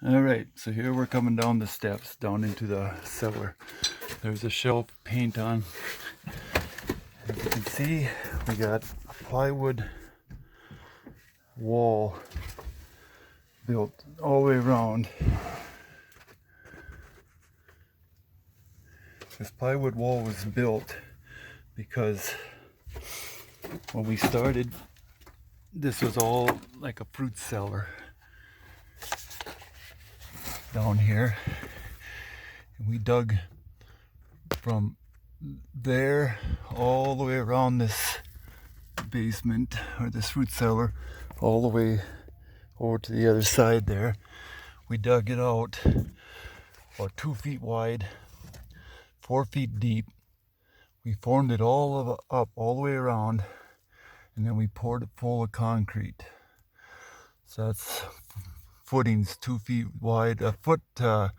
All right, so here we're coming down the steps down into the cellar. There's a shelf of paint on. As you can see, we got a plywood wall built all the way around. This plywood wall was built because when we started, this was all like a fruit cellar down here, and we dug from there all the way around this basement or this fruit cellar all the way over to the other side there. We dug it out about 2 feet wide, 4 feet deep. We formed it up all the way around, and then we poured it full of concrete. So that's footings 2 feet wide, a foot to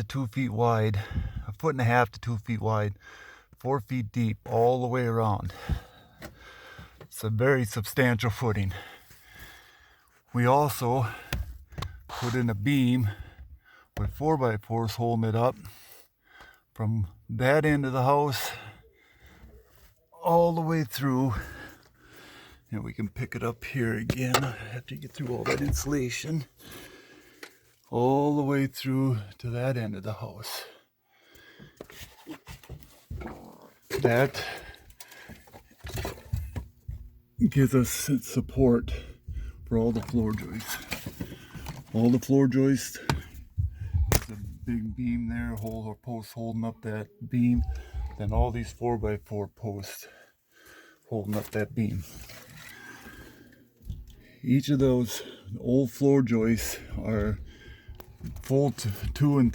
2 feet wide, a foot and a half to 2 feet wide, 4 feet deep all the way around. It's a very substantial footing. We also put in a beam with 4x4s holding it up from that end of the house all the way through. And we can pick it up here again after you get through all that insulation, all the way through to that end of the house. That gives us support for all the floor joists. All the floor joists, there's a big beam there, or post holding up that beam. Then all these 4x4 posts holding up that beam. Each of those old floor joists are full 2-inch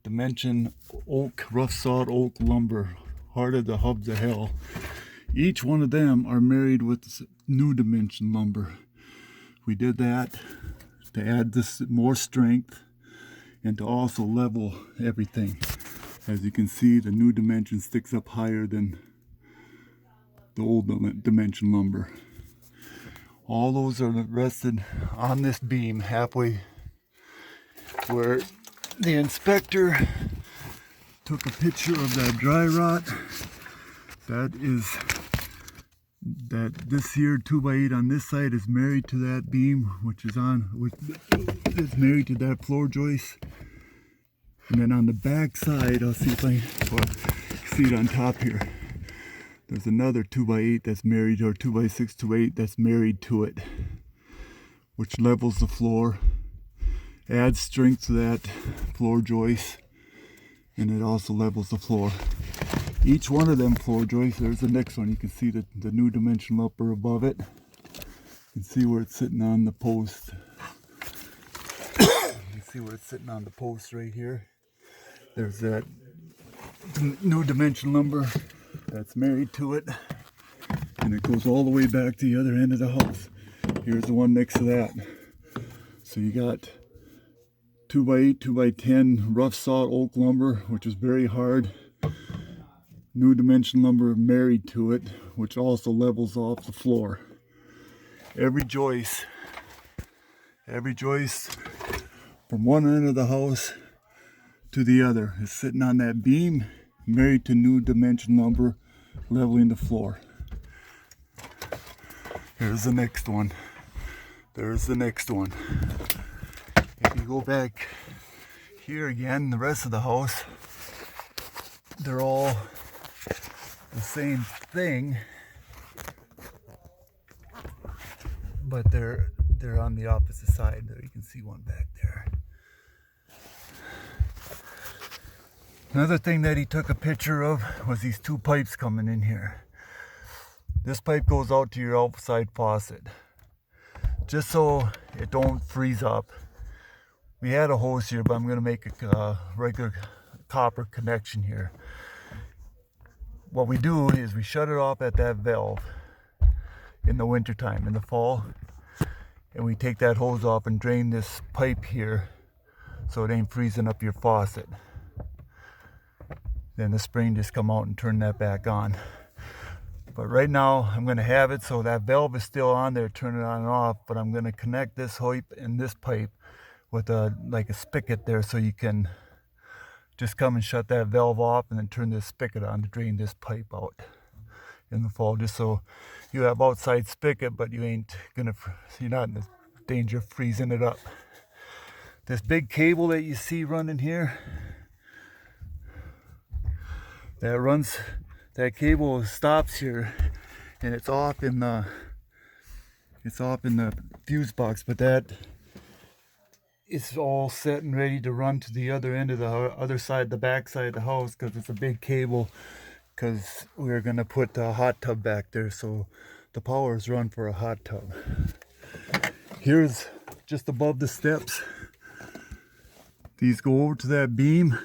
dimension oak, rough sawed oak lumber, heart of the hubs of hell. Each one of them are married with new dimension lumber. We did that to add this more strength and to also level everything. As you can see, the new dimension sticks up higher than the old dimension lumber. All those are rested on this beam halfway where the inspector took a picture of that dry rot. This here 2x8 on this side is married to that beam, which is married to that floor joist. And then on the back side, I'll see if I can see it on top here. There's another 2x8 that's married, or 2x6, 2x8 that's married to it, which levels the floor, adds strength to that floor joist, and it also levels the floor. Each one of them floor joists, there's the next one. You can see the new dimension lumber above it. You can see where it's sitting on the post. You can see where it's sitting on the post right here. There's that new dimension lumber that's married to it, and it goes all the way back to the other end of the house. Here's the one next to that. So you got 2x8, 2x10 rough sawed oak lumber, which is very hard. New dimension lumber married to it, which also levels off the floor. Every joist from one end of the house to the other is sitting on that beam, married to new dimension lumber, leveling the floor. Here's the next one. There's the next one. If you go back here again, the rest of the house, they're all the same thing, but they're on the opposite side. There you can see one back there. Another thing that he took a picture of was these two pipes coming in here. This pipe goes out to your outside faucet, just so it don't freeze up. We had a hose here, but I'm going to make a regular copper connection here. What we do is we shut it off at that valve in the wintertime. In the fall, and we take that hose off and drain this pipe here so it ain't freezing up your faucet. Then the spring just come out and turn that back on. But right now I'm going to have it so that valve is still on there, turn it on and off, but I'm going to connect this hoip and this pipe with like a spigot there, so you can just come and shut that valve off and then turn this spigot on to drain this pipe out in the fall, just so you have outside spigot, but you're not in the danger of freezing it up. This big cable that you see running here, that cable stops here, and it's off in the fuse box, but that is all set and ready to run to the other end of the other side, the back side of the house, because it's a big cable, because we're going to put a hot tub back there, so the power is run for a hot tub. Here's just above the steps. These go over to that beam.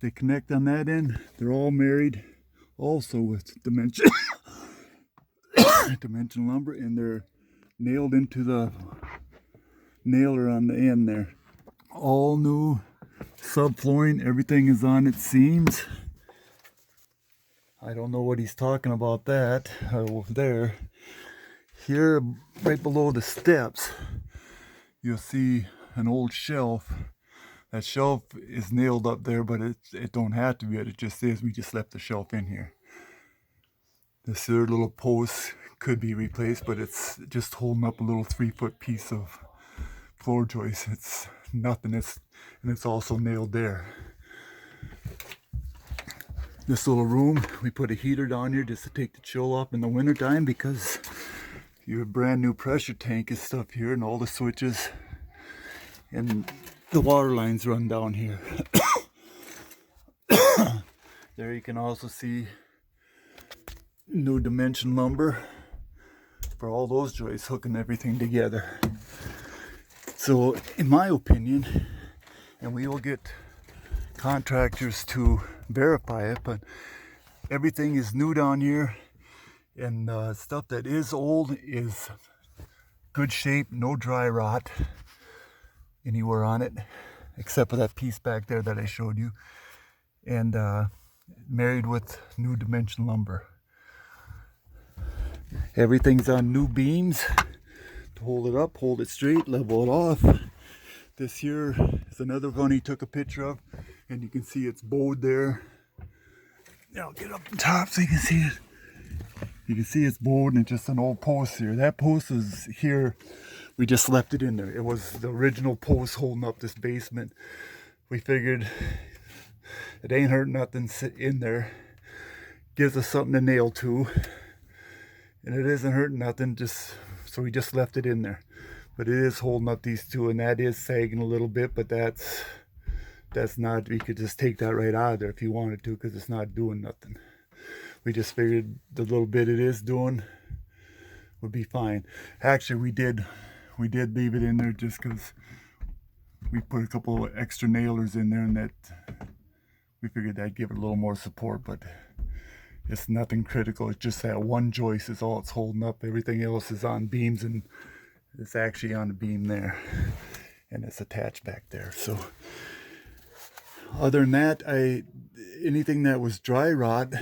They connect on that end. They're all married also with dimension dimension lumber, and they're nailed into the nailer on the end there. All new subflooring. Everything is on its seams. I don't know what he's talking about that over there. Here, right below the steps, you'll see an old shelf. That shelf is nailed up there, but it don't have to be. It just is. We just left the shelf in here. This third little post could be replaced, but it's just holding up a little 3-foot piece of floor joist. It's nothing. And it's also nailed there. This little room, we put a heater down here just to take the chill off in the wintertime, because your brand new pressure tank is stuff here, and all the switches and the water lines run down here. There you can also see new dimension lumber for all those joists, hooking everything together. So in my opinion, and we will get contractors to verify it, but everything is new down here, and stuff that is old is good shape, no dry rot anywhere on it, except for that piece back there that I showed you, and married with new dimension lumber. Everything's on new beams to hold it up, hold it straight, level it off. This here is another one he took a picture of, and you can see it's bowed there. I'll get up on top so you can see it. You can see it's bowed, and it's just an old post here. That post is here. We just left it in there. It was the original post holding up this basement. We figured it ain't hurt nothing in there. Gives us something to nail to. And it isn't hurting nothing, so we just left it in there. But it is holding up these two, and that is sagging a little bit, but that's not, we could just take that right out of there if you wanted to, because it's not doing nothing. We just figured the little bit it is doing would be fine. Actually, we did leave it in there just because we put a couple of extra nailers in there, and that we figured that'd give it a little more support, but it's nothing critical. It's just that one joist is all it's holding up. Everything else is on beams, and it's actually on the beam there, and it's attached back there. So other than that, anything that was dry rot,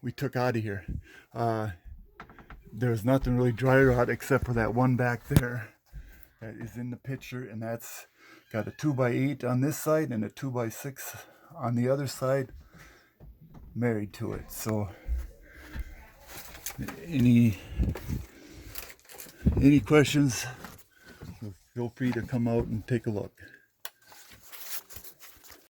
we took out of here. There's nothing really dry rot except for that one back there that is in the picture, and that's got a 2x8 on this side and a 2x6 on the other side married to it. So any questions, feel free to come out and take a look.